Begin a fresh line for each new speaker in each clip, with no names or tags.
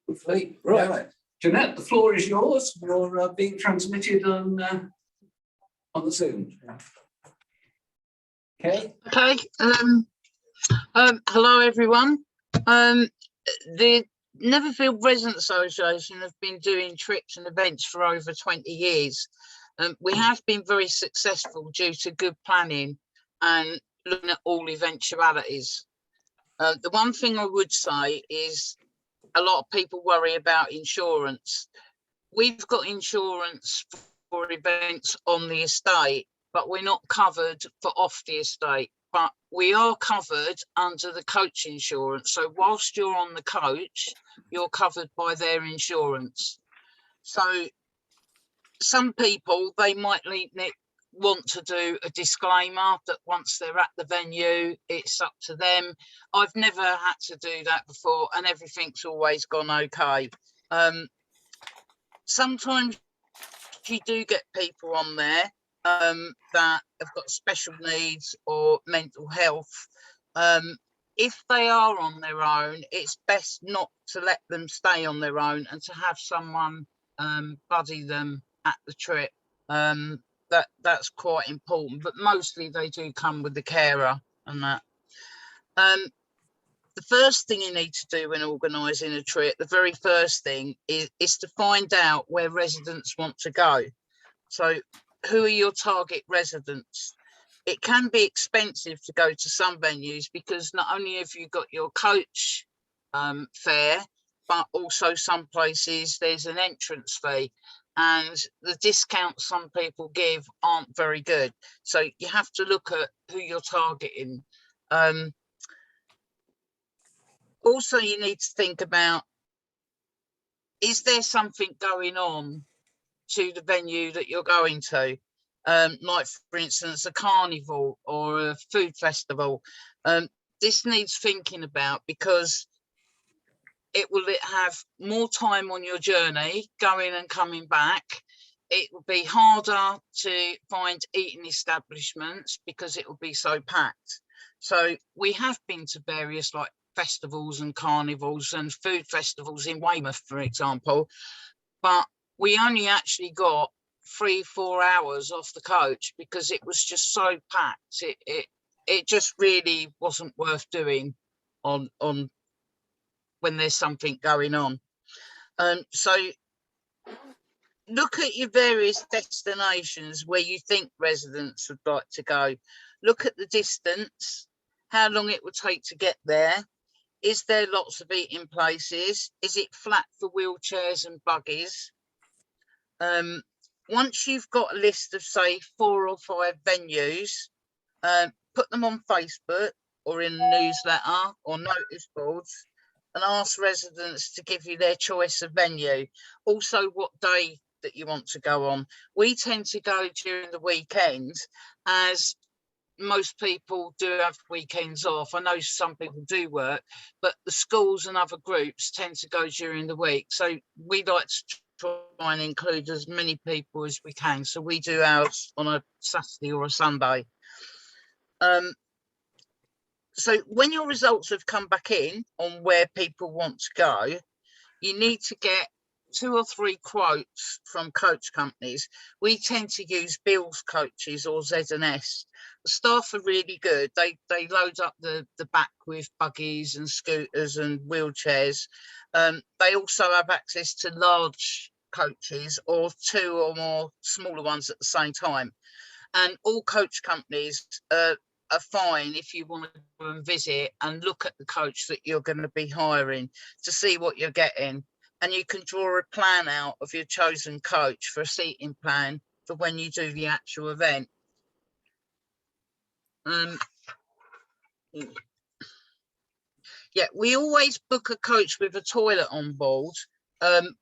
Hopefully. Right. Yeah. Janette, the floor is yours. You're being transmitted on the Zoom. Okay.
Okay. Hello, everyone. The Netherfield Residents Association have been doing trips and events for over 20 years. We have been very successful due to good planning and looking at all eventualities. The one thing I would say is a lot of people worry about insurance. We've got insurance for events on the estate, but we're not covered for off the estate. But we are covered under the coach insurance. So whilst you're on the coach, you're covered by their insurance. So some people, they might want to do a disclaimer that once they're at the venue, it's up to them. I've never had to do that before, and everything's always gone okay. Sometimes you do get people on there that have got special needs or mental health. If they are on their own, it's best not to let them stay on their own and to have someone buddy them at the trip. That's quite important, but mostly they do come with the carer and that. The first thing you need to do when organising a trip, the very first thing is to find out where residents want to go. So who are your target residents? It can be expensive to go to some venues because not only have you got your coach fare, but also some places there's an entrance fee, and the discounts some people give aren't very good. So you have to look at who you're targeting. Also, you need to think about, is there something going on to the venue that you're going to? Like, for instance, a carnival or a food festival. This needs thinking about because it will have more time on your journey, going and coming back. It will be harder to find eating establishments because it will be so packed. So we have been to various like festivals and carnivals and food festivals in Weymouth, for example, but we only actually got 3-4 hours off the coach because it was just so packed. It just really wasn't worth doing on when there's something going on. So look at your various destinations where you think residents would like to go. Look at the distance, how long it would take to get there. Is there lots of eating places? Is it flat for wheelchairs and buggies? Once you've got a list of, say, 4 or 5 venues, put them on Facebook or in a newsletter or notice boards and ask residents to give you their choice of venue. Also, what day that you want to go on. We tend to go during the weekend, as most people do have weekends off. I know some people do work, but the schools and other groups tend to go during the week. So we like to try and include as many people as we can. So we do ours on a Saturday or a Sunday. So when your results have come back in on where people want to go, you need to get 2 or 3 quotes from coach companies. We tend to use Bill's Coaches or Z&S. The staff are really good. They load up the back with buggies and scooters and wheelchairs. They also have access to large coaches or 2 or more smaller ones at the same time. And all coach companies are fine if you want to go and visit and look at the coach that you're going to be hiring to see what you're getting. And you can draw a plan out of your chosen coach for a seating plan for when you do the actual event. Yeah, we always book a coach with a toilet on board.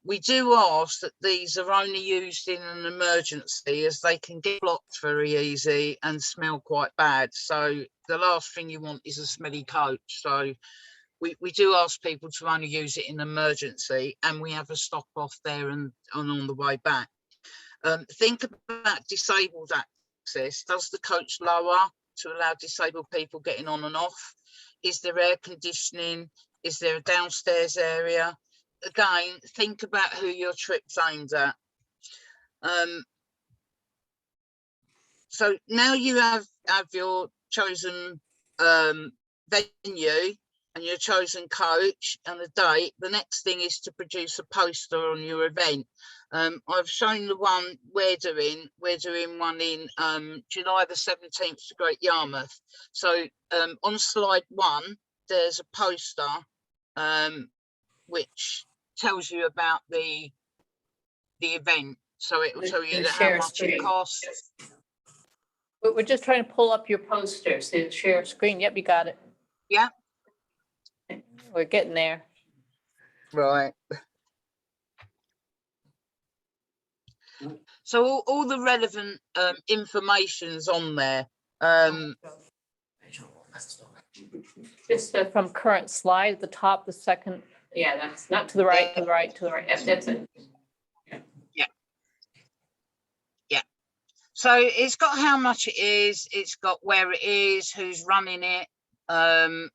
We do ask that these are only used in an emergency, as they can get blocked very easy and smell quite bad. So the last thing you want is a smelly coach. So we do ask people to only use it in emergency, and we have a stop off there and on the way back. Think about disabled access. Does the coach lower to allow disabled people getting on and off? Is there air conditioning? Is there a downstairs area? again, think about who your trip's aimed at. So now you have your chosen venue and your chosen coach and a date. The next thing is to produce a poster on your event. I've shown the one we're doing. We're doing one in July the 17th to Great Yarmouth. So on slide 1, there's a poster which tells you about the event. So it will tell you how much it costs.
But we're just trying to pull up your poster. See the share screen. Yep, you got it.
Yeah.
We're getting there.
Right. So all the relevant information's on there.
Just from current slide at the top, the second. Yeah, that's not to the right, to the right, to the right. Yep, that's it.
So it's got how much it is, it's got where it is, who's running it, and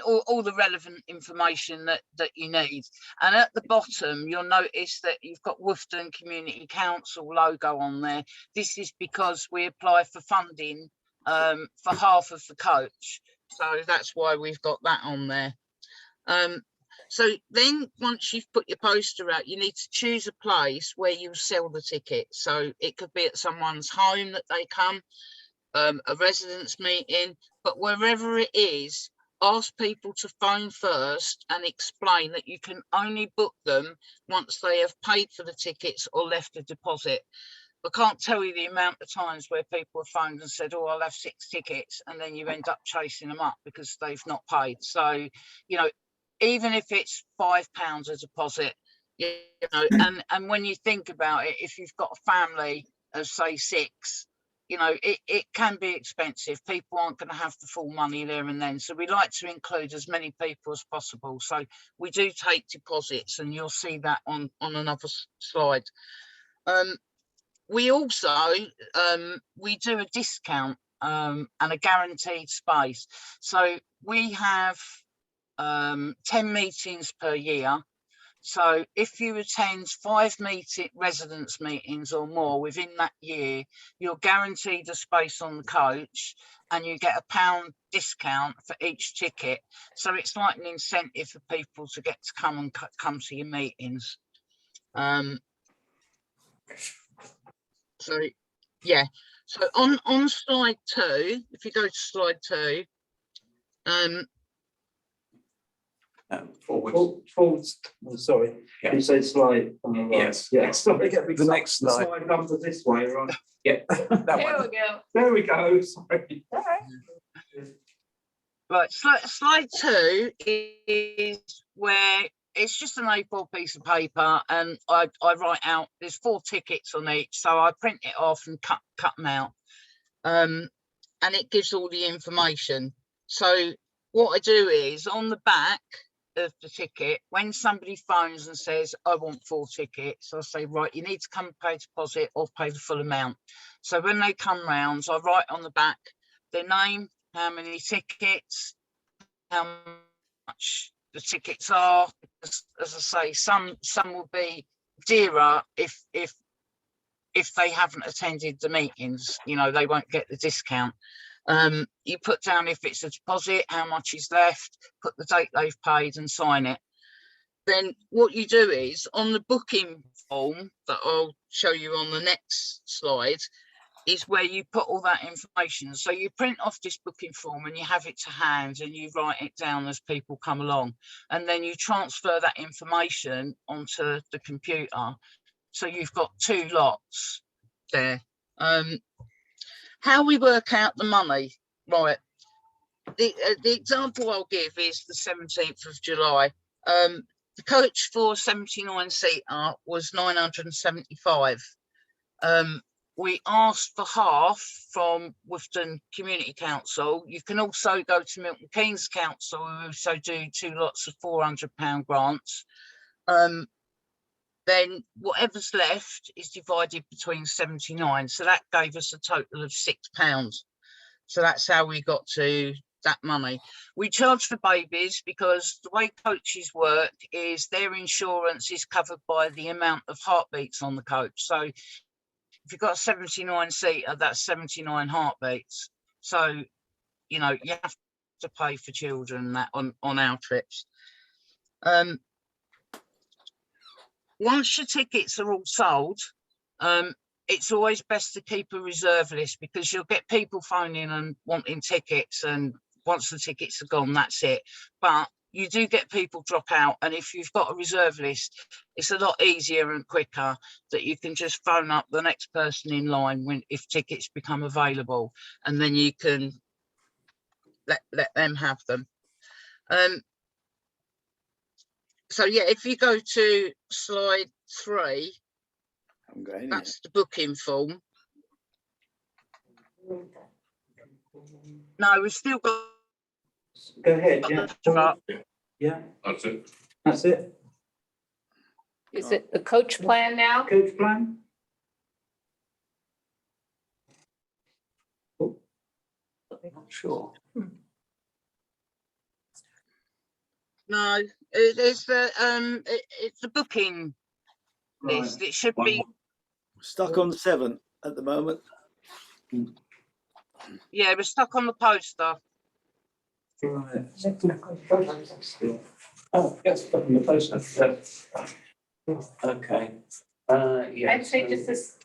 all the relevant information that you need. And at the bottom, you'll notice that you've got Woughton Community Council logo on there. This is because we apply for funding for half of the coach. So that's why we've got that on there. So then once you've put your poster out, you need to choose a place where you sell the ticket. So it could be at someone's home that they come, a residents meeting, but wherever it is, ask people to phone first and explain that you can only book them once they have paid for the tickets or left a deposit. I can't tell you the amount of times where people have phoned and said, oh, I'll have 6 tickets, and then you end up chasing them up because they've not paid. So, you know, even if it's £5 a deposit, you know, and when you think about it, if you've got a family of say 6, you know, it can be expensive. People aren't going to have the full money there and then. So we like to include as many people as possible. So we do take deposits, and you'll see that on another slide. We also, we do a discount and a guaranteed space. So we have 10 meetings per year. So if you attend 5 residents meetings or more within that year, you're guaranteed a space on the coach, and you get £1 discount for each ticket. So it's like an incentive for people to get to come to your meetings. So yeah, so on slide 2, if you go to slide 2,
forward. Oh, sorry.
Yeah.
You say slide on the right.
Yes.
Yeah. Sorry.
The next
The
slide.
slide comes this way, right?
Yeah. That
There
one.
we go.
There we go. Sorry.
All right.
right, slide 2 is where it's just an A4 piece of paper, and I write out, there's 4 tickets on each, so I print it off and cut them out, and it gives all the information. So what I do is, on the back of the ticket, when somebody phones and says, I want 4 tickets, I say, right, you need to come pay a deposit or pay the full amount. So when they come round, I write on the back their name, how many tickets, how much the tickets are. As I say, some will be dearer if they haven't attended the meetings, you know, they won't get the discount. You put down if it's a deposit, how much is left, put the date they've paid and sign it. Then what you do is, on the booking form that I'll show you on the next slide, is where you put all that information. So you print off this booking form and you have it to hand, and you write it down as people come along, and then you transfer that information onto the computer. So you've got 2 lots there. How we work out the money, right? The example I'll give is the 17th of July. The coach for 79 seater was 975. We asked for half from Woughton Community Council. You can also go to Milton Keynes Council, who also do 2 lots of £400 grants. Then whatever's left is divided between 79. So that gave us a total of £6. So that's how we got to that money. We charge for babies because the way coaches work is their insurance is covered by the amount of heartbeats on the coach. So if you've got a 79 seater, that's 79 heartbeats. So, you know, you have to pay for children that on our trips. Once your tickets are all sold, it's always best to keep a reserve list, because you'll get people phoning and wanting tickets, and once the tickets are gone, that's it. But you do get people drop out, and if you've got a reserve list, it's a lot easier and quicker that you can just phone up the next person in line if tickets become available, and then you can let them have them. So yeah, if you go to slide 3, that's the booking form. No, we've still got.
Go ahead, yeah.
Up.
Yeah,
That's it.
that's it.
Is it the coach plan now?
Coach plan? Oh,
Not sure.
No, it's the booking list. It should be.
Stuck on 7 at the moment.
Yeah, we're stuck on the poster.
right. Oh, yes, put in the poster.
Okay. Yeah.
I'd say just this.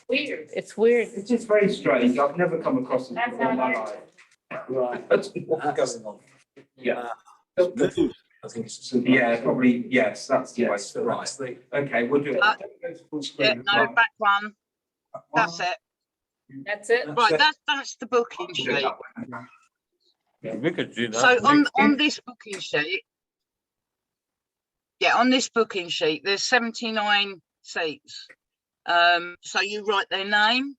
Weird. It's weird.
It is very strange. I've never come across it
That's
before in my
how
life.
Right.
That's what's going on. Yeah.
Move.
I think it's.
Yeah, probably, yes, that's the way.
Yes, so that's the.
Okay, we'll do it.
Uh,
Don't go to full
Yeah,
screen.
no, back one. That's it.
That's it.
Right, that's the booking
We'll do it
sheet.
that way.
Yeah, we could do that.
So on this booking sheet, yeah, on this booking sheet, there's 79 seats. So you write their name.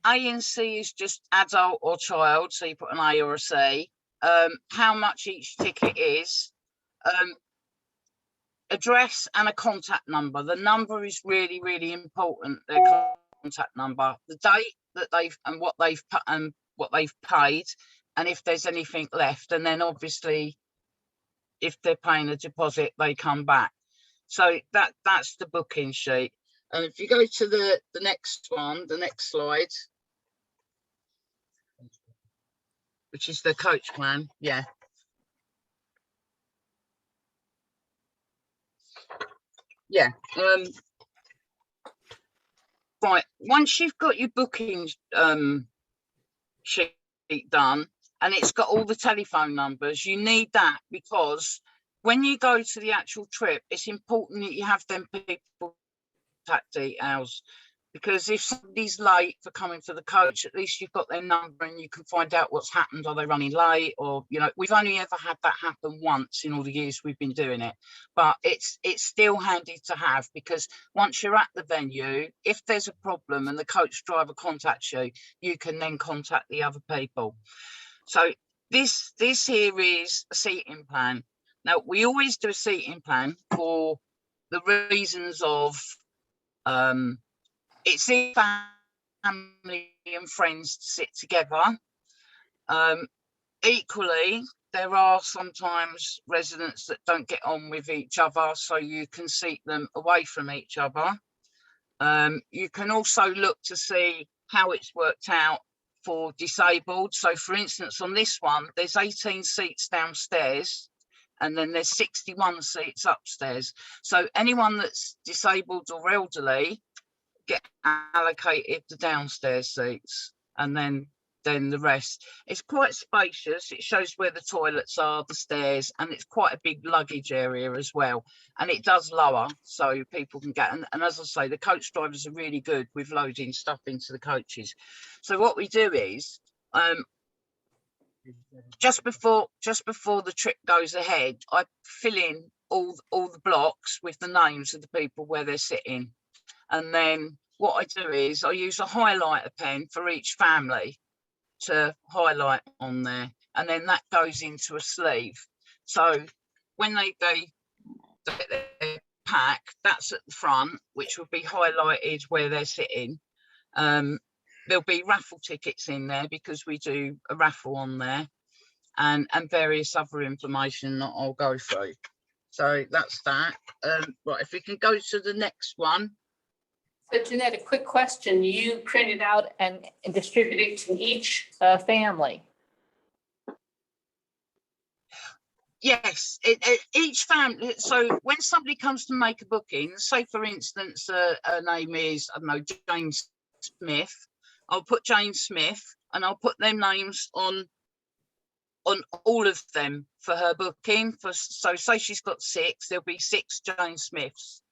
A and C is just adult or child, so you put an A or a C. How much each ticket is, address and a contact number. The number is really, really important. Their contact number, the date that they've and what they've paid, and if there's anything left, and then obviously if they're paying a deposit, they come back. So that's the booking sheet. And if you go to the next one, the next slide, which is the coach plan, yeah. Yeah. Right. Once you've got your booking sheet done, and it's got all the telephone numbers, you need that, because when you go to the actual trip, it's important that you have them people contact details, because if somebody's late for coming for the coach, at least you've got their number and you can find out what's happened. Are they running late? Or, you know, we've only ever had that happen once in all the years we've been doing it, but it's still handy to have, because once you're at the venue, if there's a problem and the coach driver contacts you, you can then contact the other people. So this here is a seating plan. Now, we always do a seating plan for the reasons of it's in family and friends to sit together. Equally, there are sometimes residents that don't get on with each other, so you can seat them away from each other. You can also look to see how it's worked out for disabled. So for instance, on this one, there's 18 seats downstairs, and then there's 61 seats upstairs. So anyone that's disabled or elderly get allocated the downstairs seats, and then the rest. It's quite spacious. It shows where the toilets are, the stairs, and it's quite a big luggage area as well. And it does lower, so people can get, and as I say, the coach drivers are really good with loading stuff into the coaches. So what we do is, just before the trip goes ahead, I fill in all the blocks with the names of the people where they're sitting. And then what I do is I use a highlighter pen for each family to highlight on there, and then that goes into a sleeve. So when they get their pack, that's at the front, which will be highlighted where they're sitting. there'll be raffle tickets in there because we do a raffle on there, and various other information that I'll go through. So that's that. Right, if we can go to the next one.
So Janette, a quick question. You printed out and distributed to each family.
Yes, each family. So when somebody comes to make a booking, say for instance, her name is, I don't know, James Smith. I'll put James Smith and I'll put their names on all of them for her booking. So say she's got 6, there'll be 6 James Smiths.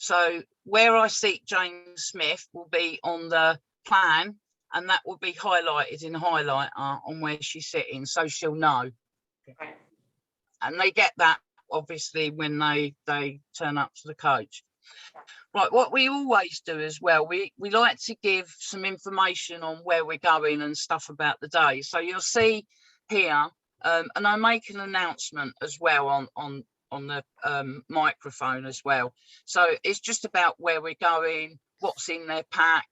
So where I seat James Smith will be on the plan, and that will be highlighted in highlighter on where she's sitting, so she'll know.
Right.
And they get that obviously when they turn up to the coach. Right, what we always do as well, we like to give some information on where we're going and stuff about the day. So you'll see here, and I make an announcement as well on the microphone as well. So it's just about where we're going, what's in their pack,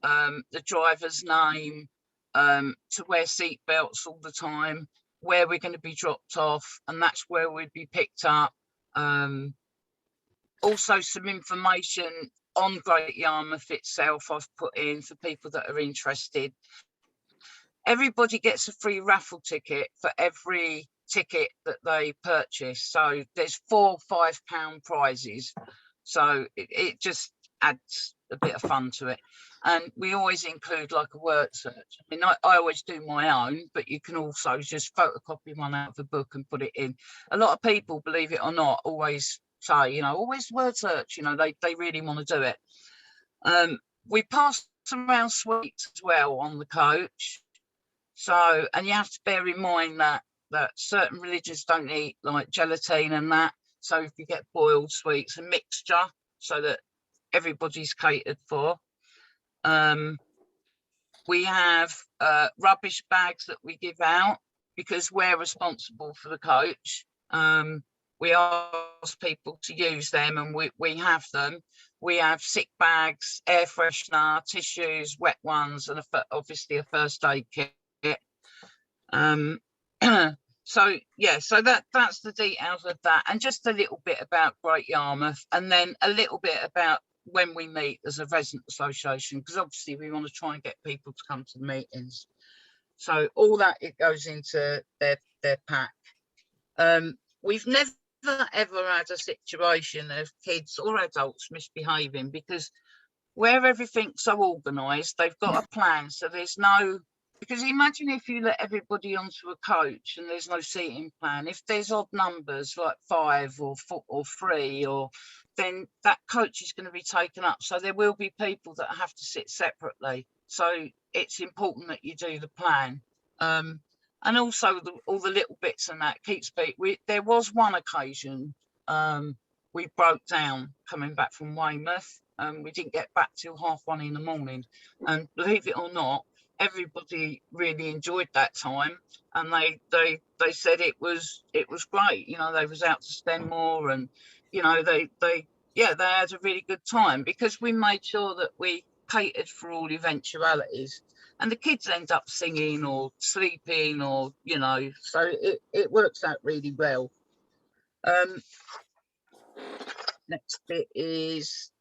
the driver's name, to wear seat belts all the time, where we're going to be dropped off, and that's where we'd be picked up. Also some information on Great Yarmouth itself I've put in for people that are interested. Everybody gets a free raffle ticket for every ticket that they purchase. So there's 4 £5 prizes. So it just adds a bit of fun to it. And we always include like a word search. I mean, I always do my own, but you can also just photocopy one out of the book and put it in. A lot of people, believe it or not, always say, you know, always word search, you know, they really want to do it. We pass around sweets as well on the coach. So, and you have to bear in mind that certain religions don't eat like gelatine and that. So if you get boiled sweets, a mixture so that everybody's catered for. We have rubbish bags that we give out because we're responsible for the coach. We ask people to use them, and we have them. We have sick bags, air freshener, tissues, wet ones, and obviously a first aid kit. So yeah, so that's the details of that, and just a little bit about Great Yarmouth, and then a little bit about when we meet as a resident association, because obviously we want to try and get people to come to the meetings. So all that, it goes into their pack. We've never ever had a situation of kids or adults misbehaving, because where everything's so organised, they've got a plan. So there's no, because imagine if you let everybody onto a coach and there's no seating plan. If there's odd numbers like 5 or 4 or 3, or then that coach is going to be taken up. So there will be people that have to sit separately. So it's important that you do the plan. And also all the little bits and that keeps people. There was one occasion we broke down coming back from Weymouth. We didn't get back till 1:30 in the morning, and believe it or not, everybody really enjoyed that time, and they said it was great. You know, they was out to spend more, and you know they had a really good time, because we made sure that we catered for all eventualities. And the kids end up singing or sleeping, or, you know, so it works out really well. Next bit is,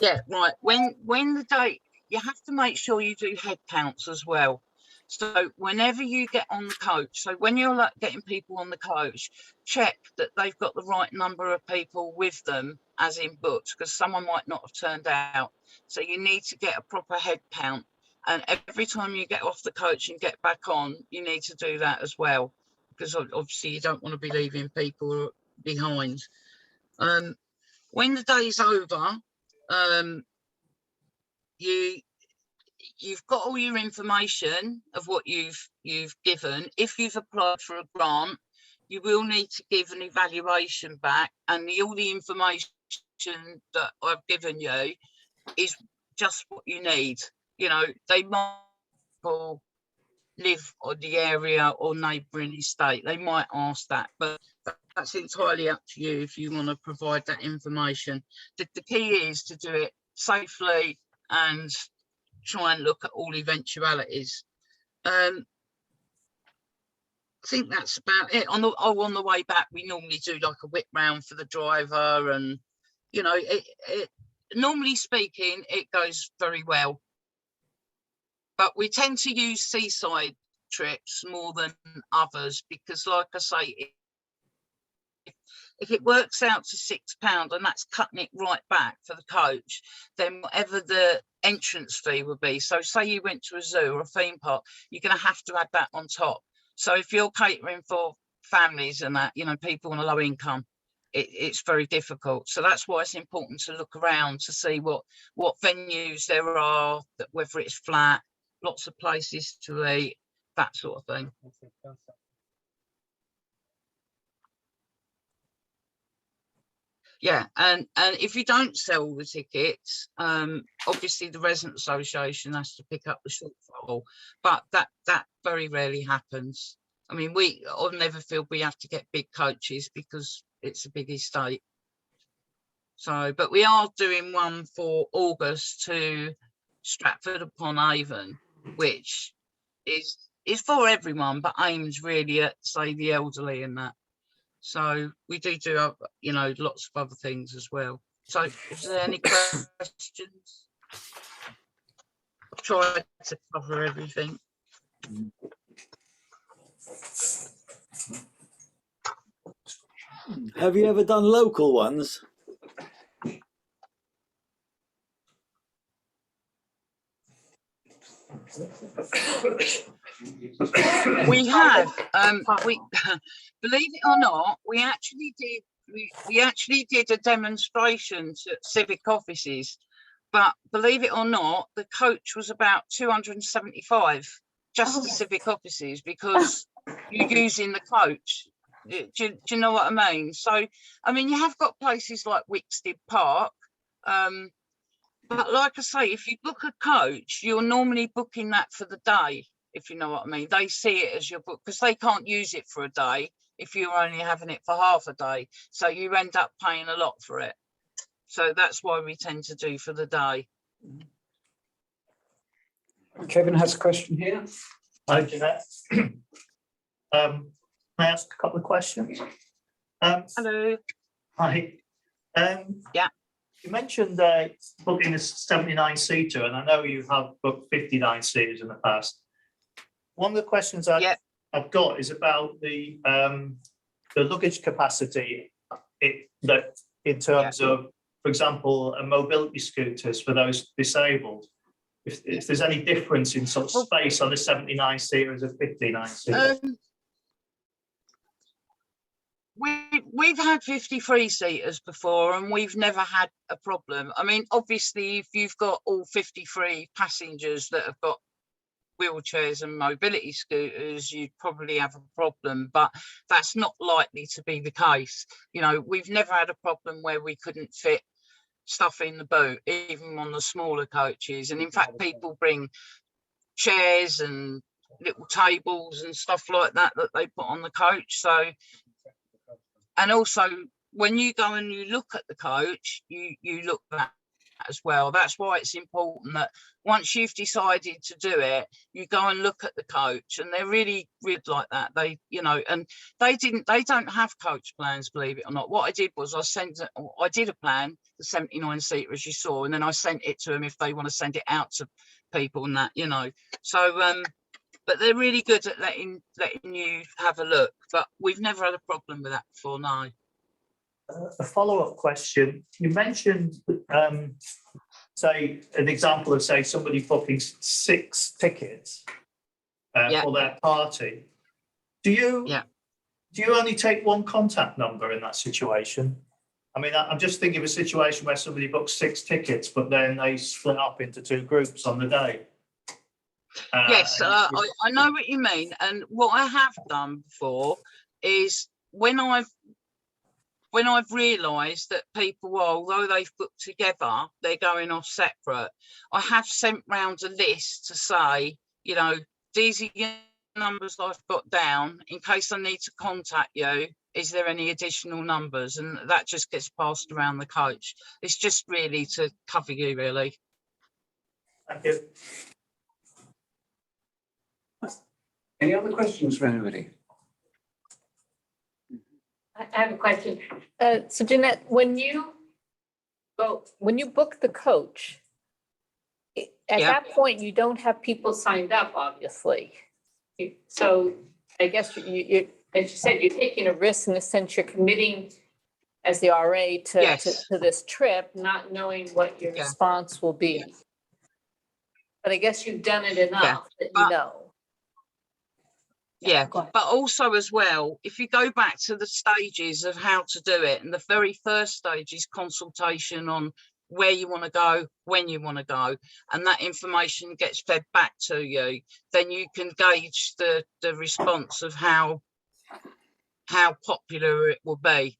yeah, right. When the day, you have to make sure you do head counts as well. So whenever you get on the coach, so when you're like getting people on the coach, check that they've got the right number of people with them, as in booked, because someone might not have turned out. So you need to get a proper head count. And every time you get off the coach and get back on, you need to do that as well, because obviously you don't want to be leaving people behind. When the day's over, you've got all your information of what you've given. If you've applied for a grant, you will need to give an evaluation back, and all the information that I've given you is just what you need. You know, they might live on the area or neighbouring estate. They might ask that, but that's entirely up to you if you want to provide that information. The key is to do it safely and try and look at all eventualities. I think that's about it. On the way back, we normally do like a whip round for the driver, and you know, it normally speaking, it goes very well. But we tend to use seaside trips more than others because, like I say, if it works out to £6 and that's cutting it right back for the coach, then whatever the entrance fee would be. So say you went to a zoo or a theme park, you're going to have to add that on top. So if you're catering for families and that, you know, people on a low income, it's very difficult. So that's why it's important to look around to see what venues there are, that whether it's flat, lots of places to eat, that sort of thing. Yeah, and if you don't sell the tickets, obviously the Resident Association has to pick up the shortfall, but that very rarely happens. I mean, on Netherfield, we have to get big coaches because it's a big estate. So, but we are doing one for August to Stratford upon Avon, which is for everyone, but aims really at, say, the elderly and that. So we do, you know, lots of other things as well. So is there any questions? I've tried to cover everything.
Have you ever done local ones?
We have, we believe it or not, we actually did a demonstration to civic offices, but believe it or not, the coach was about 275, just the civic offices, because you're using the coach. Do you know what I mean? So, I mean, you have got places like Wickstead Park, but like I say, if you book a coach, you're normally booking that for the day, if you know what I mean. They see it as your book because they can't use it for a day if you're only having it for half a day. So you end up paying a lot for it. So that's why we tend to do for the day.
Kevin has a question here.
Hi, Janette. May I ask a couple of questions?
Hello.
Hi.
Yeah.
You mentioned booking a 79-seater, and I know you have booked 59-seaters in the past. One of the questions I've got is about the luggage capacity in terms of, for example, mobility scooters for those disabled. If there's any difference in sort of space on a 79-seater as a 59-seater.
We've had 53-seaters before and we've never had a problem. I mean, obviously, if you've got all 53 passengers that have got wheelchairs and mobility scooters, you'd probably have a problem, but that's not likely to be the case. You know, we've never had a problem where we couldn't fit stuff in the boot, even on the smaller coaches. And in fact, people bring chairs and little tables and stuff like that they put on the coach. So, and also when you go and you look at the coach, you look at that as well. That's why it's important that once you've decided to do it, you go and look at the coach, and they're really like that. They, you know, and they don't have coach plans, believe it or not. What I did was I did a plan, the 79-seater as you saw, and then I sent it to them if they want to send it out to people and that, you know. So but they're really good at letting you have a look, but we've never had a problem with that before, no.
A follow-up question. You mentioned, say, an example of, say, somebody booking 6 tickets for their party. Do you only take one contact number in that situation? I mean, I'm just thinking of a situation where somebody books 6 tickets, but then they split up into 2 groups on the day.
Yes, I know what you mean. And what I have done before is when I've realised that people, although they've booked together, they're going off separate, I have sent round a list to say, you know, these are your numbers I've got down. In case I need to contact you, is there any additional numbers? And that just gets passed around the coach. It's just really to cover you, really.
Thank you.
Any other questions for anybody?
I have a question. So Janette, when you book the coach, at
Yeah.
that point, you don't have people signed up, obviously. So I guess you, as you said, you're taking a risk in the sense you're committing as the RA
Yes.
to this trip, not knowing what your
Yeah.
response will be. But I guess you've done it enough that you
But-
know.
Yeah,
Go ahead.
but also as well, if you go back to the stages of how to do it, and the very first stage is consultation on where you want to go, when you want to go, and that information gets fed back to you, then you can gauge the response of how popular it will be.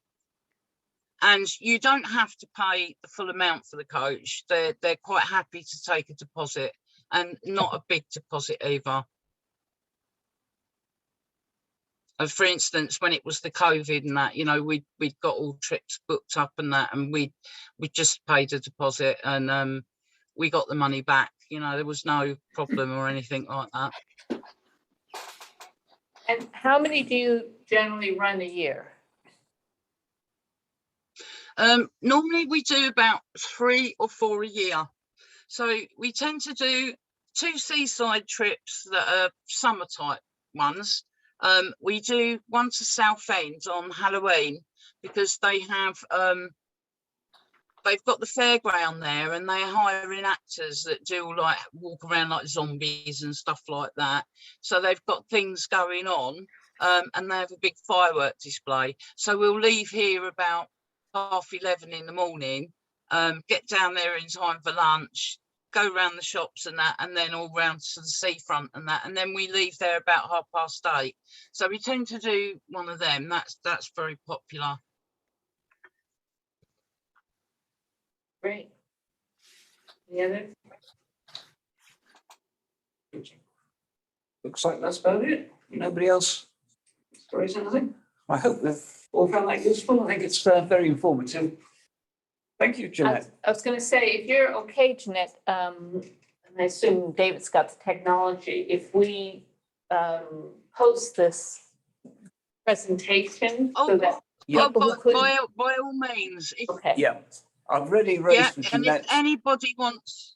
And you don't have to pay the full amount for the coach. They're quite happy to take a deposit, and not a big deposit either. And for instance, when it was the COVID and that, you know, we'd got all trips booked up and that, and we just paid a deposit, and we got the money back. You know, there was no problem or anything like that.
And how many do you generally run a year?
Normally we do about 3 or 4 a year. So we tend to do 2 seaside trips that are summer type ones. We do one to Southend on Halloween, because they have they've got the fairground there, and they're hiring actors that do like walk around like zombies and stuff like that. So they've got things going on, and they have a big firework display. So we'll leave here about 11:30 in the morning, get down there in time for lunch, go around the shops and that, and then all round to the seafront and that, and then we leave there about 8:30. So we tend to do one of them. That's very popular.
Great. The other?
Looks like that's about it. Nobody else to raise anything? I hope they've all found that useful. I think it's very informative. Thank you, Janette.
I was gonna say, if you're okay, Janette, and I assume David's got the technology, if we post this presentation so that
Yeah,
people who couldn't.
by all means.
Okay.
Yeah, I've already
Yeah,
raised with
and if
Janette.
anybody wants,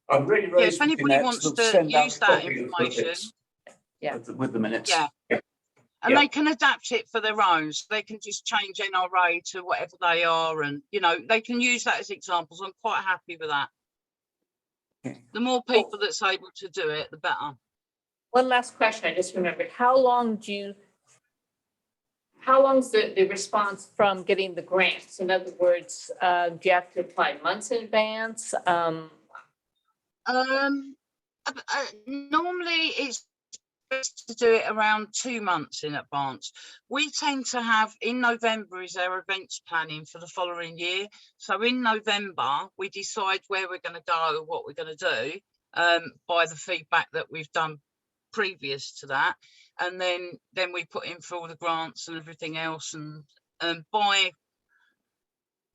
I've already
if
raised with
anybody
Janette
wants to
send out
use
a
that
copy of the
information,
bits
Yeah.
with the minutes.
Yeah. and
Yeah.
they can adapt it for their own, so they can just change NRA to whatever they are, and you know, they can use that as examples. I'm quite happy with that.
Okay.
The more people that's able to do it, the better.
One last question, I just remembered. How long's the response from getting the grants? In other words, do you have to apply months in advance?
Normally it's best to do it around 2 months in advance. We tend to have, in November is our events planning for the following year. So in November, we decide where we're going to go, what we're going to do, by the feedback that we've done previous to that. And then we put in for all the grants and everything else. And by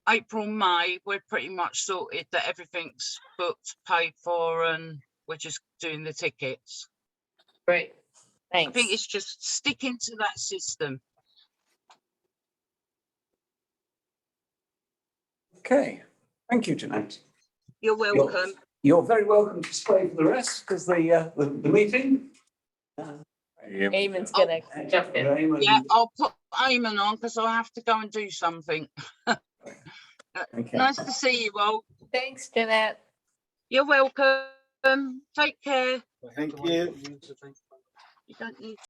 April, May, we're pretty much sorted that everything's booked, paid for, and we're just doing the tickets.
Great,
I
thanks.
think it's just sticking to that system.
Okay, thank you, Janette.
You're welcome.
You're very welcome to stay for the rest of the meeting.
Eamon's gonna jump in.
Raymond,
Yeah, I'll put Eamon on because I have to go and do something.
okay.
Nice to see you all.
Thanks, Janette.
You're welcome. Take care.
Thank you.
You don't need